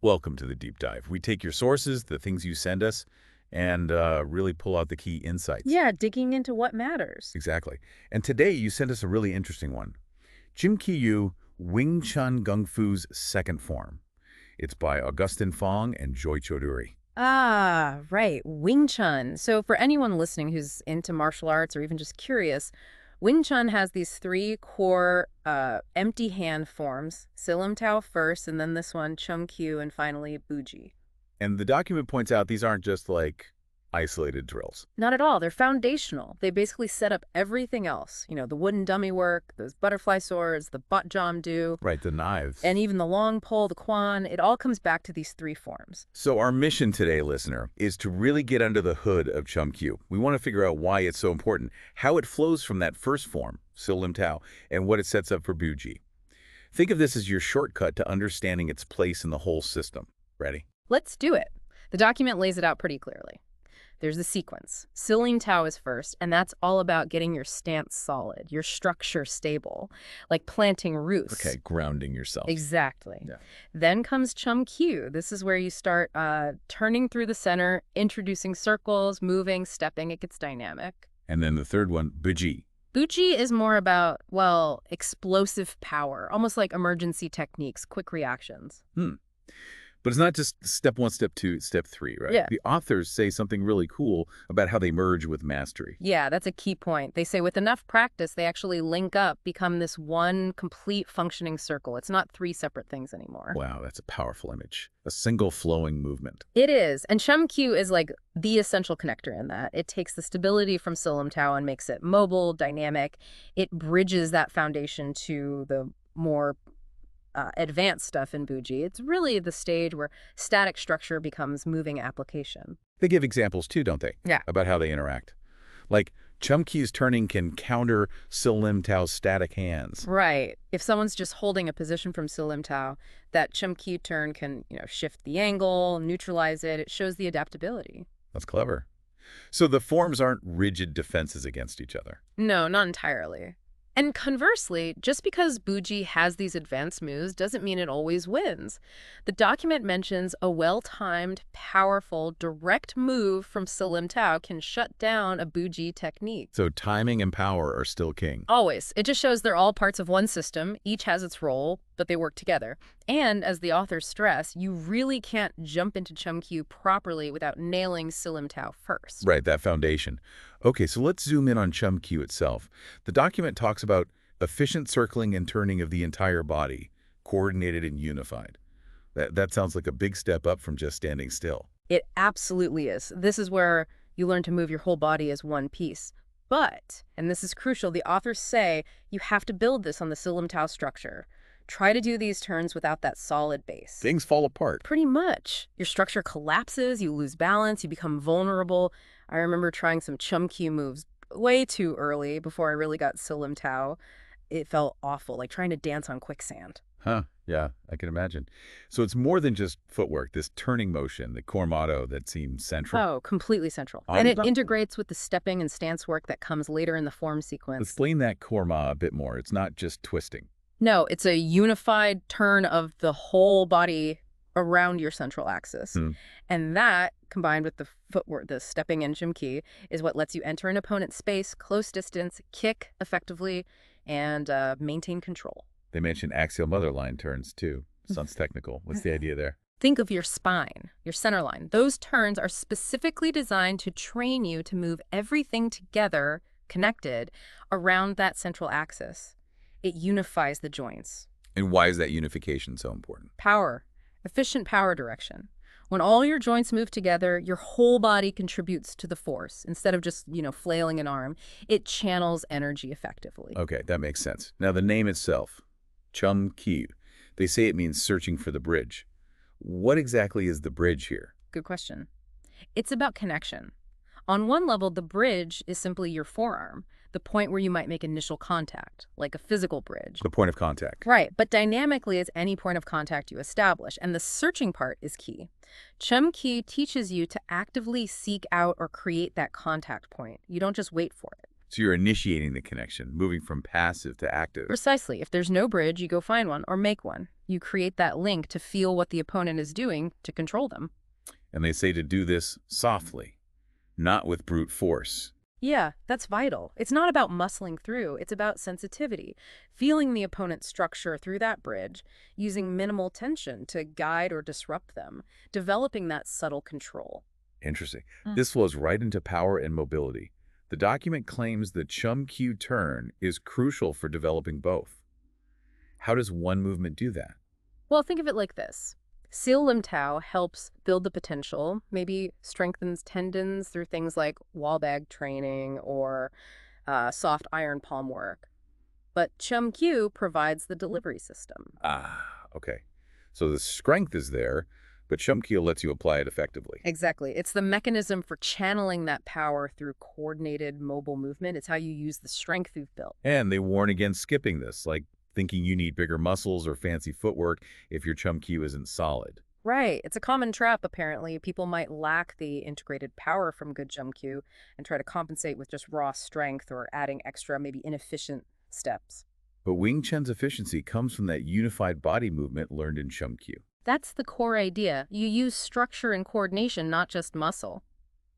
Welcome to the deep dive. We take your sources, the things you send us, and really pull out the key insights. Yeah, digging into what matters. Exactly. And today you sent us a really interesting one. Chum Kiu, Wing Chun Gung Fu's second form. It's by Augustine Fong and Joy Choduri. Ah, right, Wing Chun. So for anyone listening who's into martial arts or even just curious, Wing Chun has these three core empty hand forms. Sil Lim Tao first, and then this one, Chum Kiu, and finally Biu Jee. And the document points out these aren't just like isolated drills. Not at all. They're foundational. They basically set up everything else. You know, the wooden dummy work, those butterfly swords, the butt jom do, Right, the knives. and even the long pole, the quan. It all comes back to these three forms. So our mission today, listener, is to really get under the hood of Chum Kiu. We want to figure out why it's so important, how it flows from that first form, Sil Lim Tao, and what it sets up for Biu Jee. Think of this as your shortcut to understanding its place in the whole system. Ready? Let's do it. The document lays it out pretty clearly. There's the sequence. Sil Lim Tao is first, and that's all about getting your stance solid, your structure stable, like planting roots. Okay, grounding yourself. Exactly. Yeah. Then comes Chum Kiu. This is where you start turning through the center, introducing circles, moving, stepping. It gets dynamic. And then the third one, Biu Jee. Biu Jee is more about, well, explosive power, almost like emergency techniques, quick reactions. But it's not just step one, step two, step three, right? Yeah. The authors say something really cool about how they merge with mastery. Yeah, that's a key point. They say with enough practice, they actually link up, become this one complete functioning circle. It's not three separate things anymore. Wow, that's a powerful image. A single flowing movement. It is. And Chum Kiu is like the essential connector in that. It takes the stability from Sil Lim Tao and makes it mobile, dynamic. It bridges that foundation to the more advanced stuff in Biu Jee. It's really the stage where static structure becomes moving application. They give examples too, don't they? Yeah. About how they interact. Like, Chum Kiu's turning can counter Sil Lim Tao's static hands. Right. If someone's just holding a position from Sil Lim Tao, that Chum Kiu turn can, shift the angle, neutralize it. It shows the adaptability. That's clever. So the forms aren't rigid defenses against each other. No, not entirely. And conversely, just because Biu Jee has these advanced moves doesn't mean it always wins. The document mentions a well-timed, powerful, direct move from Sil Lim Tao can shut down a Biu Jee technique. So timing and power are still king. Always. It just shows they're all parts of one system. Each has its role, but they work together. And as the authors stress, you really can't jump into Chum Kiu properly without nailing Sil Lim Tao first. Right, that foundation. Okay, so let's zoom in on Chum Kiu itself. The document talks about efficient circling and turning of the entire body, coordinated and unified. That sounds like a big step up from just standing still. It absolutely is. This is where you learn to move your whole body as one piece. But, and this is crucial, the authors say you have to build this on the Sil Lim Tao structure. Try to do these turns without that solid base. Things fall apart. Pretty much. Your structure collapses, you lose balance, you become vulnerable. I remember trying some Chum Kiu moves way too early before I really got Sil Lim Tao. It felt awful, like trying to dance on quicksand. Huh, yeah, I can imagine. So it's more than just footwork, this turning motion, the Chor Ma that seems central. Oh, completely central. And it integrates with the stepping and stance work that comes later in the form sequence. Explain that Chor Ma a bit more. It's not just twisting. No, it's a unified turn of the whole body around your central axis. And that, combined with the footwork, the stepping and Chum Kiu, is what lets you enter an opponent's space, close distance, kick effectively, and maintain control. They mention axial mother line turns, too. Sounds technical. What's the idea there? Think of your spine, your center line. Those turns are specifically designed to train you to move everything together, connected, around that central axis. It unifies the joints. And why is that unification so important? Power. Efficient power direction. When all your joints move together, your whole body contributes to the force. Instead of just, flailing an arm, it channels energy effectively. Okay, that makes sense. Now, the name itself, Chum Kiu, they say it means searching for the bridge. What exactly is the bridge here? Good question. It's about connection. On one level, the bridge is simply your forearm, the point where you might make initial contact, like a physical bridge. The point of contact. Right, but dynamically it's any point of contact you establish, and the searching part is key. Chum Kiu teaches you to actively seek out or create that contact point. You don't just wait for it. So you're initiating the connection, moving from passive to active. Precisely. If there's no bridge, you go find one or make one. You create that link to feel what the opponent is doing to control them. And they say to do this softly, not with brute force. Yeah, that's vital. It's not about muscling through. It's about sensitivity, feeling the opponent's structure through that bridge, using minimal tension to guide or disrupt them, developing that subtle control. Interesting. This flows right into power and mobility. The document claims the Chum Kiu turn is crucial for developing both. How does one movement do that? Well, think of it like this. Sil Lim Tao helps build the potential, maybe strengthens tendons through things like wall bag training or soft iron palm work. But Chum Kiu provides the delivery system. Okay. So the strength is there, but Chum Kiu lets you apply it effectively. Exactly. It's the mechanism for channeling that power through coordinated mobile movement. It's how you use the strength you've built. And they warn against skipping this, like thinking you need bigger muscles or fancy footwork if your Chum Kiu isn't solid. Right. It's a common trap, apparently. People might lack the integrated power from good Chum Kiu and try to compensate with just raw strength or adding extra, maybe inefficient steps. But Wing Chun's efficiency comes from that unified body movement learned in Chum Kiu. That's the core idea. You use structure and coordination, not just muscle.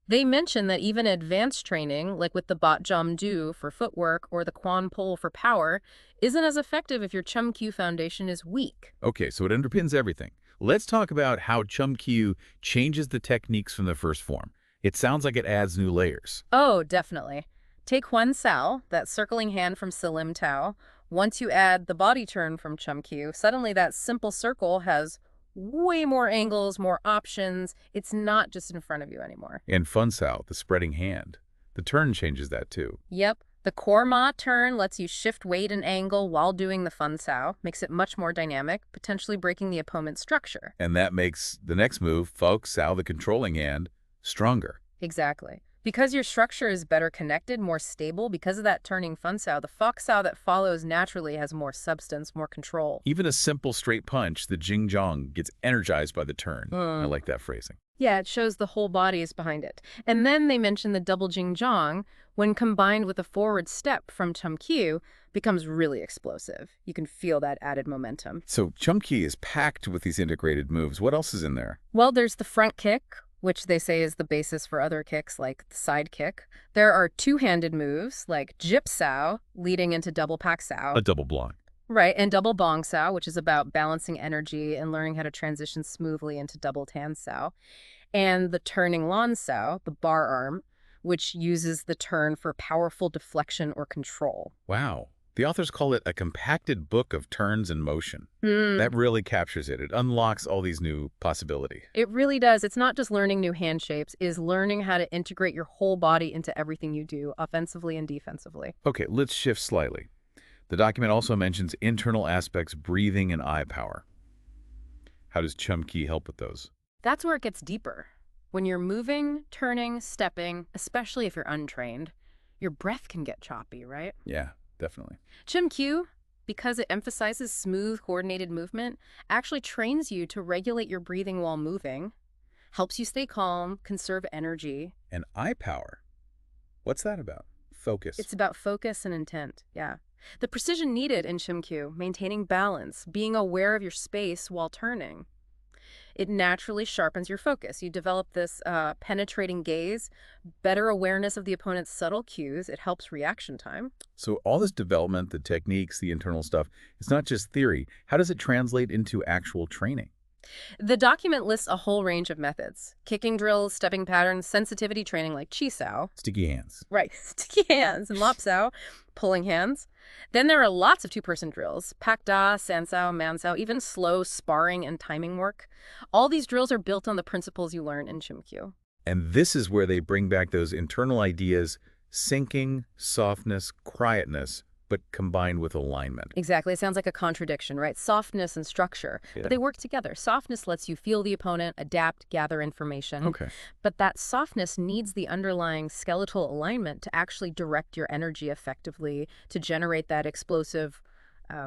They mention that even advanced training, like with the Bat Jam Do for footwork or the Quan Pole for power, isn't as effective if your Chum Kiu foundation is weak. Okay, so it underpins everything. Let's talk about how Chum Kiu changes the techniques from the first form. It sounds like it adds new layers. Oh, definitely. Take Lan Sau, that circling hand from Sil Lim Tao. Once you add the body turn from Chum Kiu, suddenly that simple circle has way more angles, more options. It's not just in front of you anymore. And Bong Sau, the spreading hand. The turn changes that too. Yep. The Chor Ma turn lets you shift weight and angle while doing the Bong Sau, makes it much more dynamic, potentially breaking the opponent's structure. And that makes the next move, Bong Sau, the controlling hand, stronger. Exactly. Because your structure is better connected, more stable, because of that turning Bong Sau, the Bong Sau that follows naturally has more substance, more control. Even a simple straight punch, the Jing Jeong, gets energized by the turn. I like that phrasing. Yeah, it shows the whole body is behind it. And then they mention the double Jing Jeong, when combined with a forward step from Chum Kiu, becomes really explosive. You can feel that added momentum. So Chum Kiu is packed with these integrated moves. What else is in there? Well, there's the front kick, which they say is the basis for other kicks like the side kick. There are two-handed moves like Jip Sau, leading into double Pak Sau. A double block. Right, and double Bong Sau, which is about balancing energy and learning how to transition smoothly into double Tan Sau. And the turning Lan Sau, the bar arm, which uses the turn for powerful deflection or control. Wow. The authors call it a compacted book of turns and motion. That really captures it. It unlocks all these new possibilities. It really does. It's not just learning new hand shapes, it's learning how to integrate your whole body into everything you do, offensively and defensively. Okay, let's shift slightly. The document also mentions internal aspects, breathing and eye power. How does Chum Kiu help with those? That's where it gets deeper. When you're moving, turning, stepping, especially if you're untrained, your breath can get choppy, right? Yeah, definitely. Chum Kiu, because it emphasizes smooth, coordinated movement, actually trains you to regulate your breathing while moving, helps you stay calm, conserve energy. And eye power? What's that about? Focus. It's about focus and intent, yeah. The precision needed in Chum Kiu, maintaining balance, being aware of your space while turning. It naturally sharpens your focus. You develop this penetrating gaze, better awareness of the opponent's subtle cues. It helps reaction time. So all this development, the techniques, the internal stuff, it's not just theory. How does it translate into actual training? The document lists a whole range of methods. Kicking drills, stepping patterns, sensitivity training like Chi Sau. Sticky hands. Right, sticky hands, and Lop Sau, pulling hands. Then there are lots of two-person drills, Pak Da, San Sau, Man Sau, even slow sparring and timing work. All these drills are built on the principles you learn in Chum Kiu. And this is where they bring back those internal ideas, sinking, softness, quietness, but combined with alignment. Exactly. It sounds like a contradiction, right? Softness and structure. Yeah. But they work together. Softness lets you feel the opponent, adapt, gather information. Okay. But that softness needs the underlying skeletal alignment to actually direct your energy effectively, to generate that explosive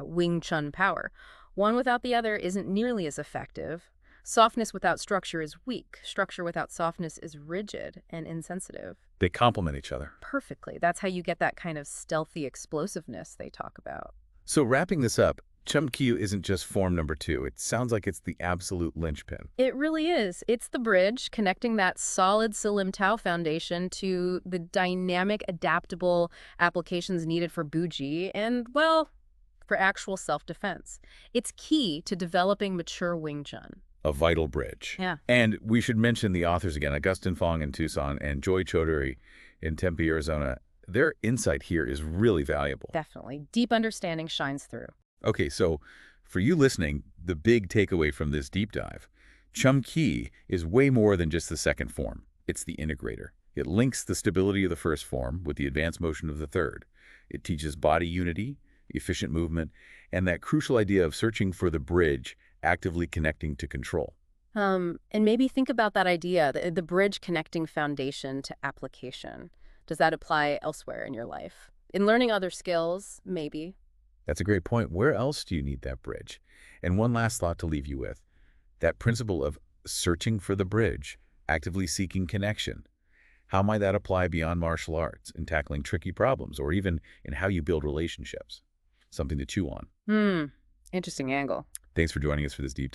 Wing Chun power. One without the other isn't nearly as effective. Softness without structure is weak. Structure without softness is rigid and insensitive. They complement each other. Perfectly. That's how you get that kind of stealthy explosiveness they talk about. So wrapping this up, Chum Kiu isn't just form number 2. It sounds like it's the absolute linchpin. It really is. It's the bridge connecting that solid Sil Lim Tao foundation to the dynamic, adaptable applications needed for Biu Jee and, well, for actual self-defense. It's key to developing mature Wing Chun. A vital bridge. Yeah. And we should mention the authors again, Augustine Fong in Tucson and Joy Chaudhary in Tempe, Arizona. Their insight here is really valuable. Definitely. Deep understanding shines through. Okay, so for you listening, the big takeaway from this deep dive, Chum Kiu is way more than just the second form. It's the integrator. It links the stability of the first form with the advanced motion of the third. It teaches body unity, efficient movement, and that crucial idea of searching for the bridge, actively connecting to control. And maybe think about that idea, the bridge connecting foundation to application. Does that apply elsewhere in your life? In learning other skills, maybe. That's a great point. Where else do you need that bridge? And one last thought to leave you with, that principle of searching for the bridge, actively seeking connection. How might that apply beyond martial arts in tackling tricky problems or even in how you build relationships? Something to chew on. Interesting angle. Thanks for joining us for this deep dive.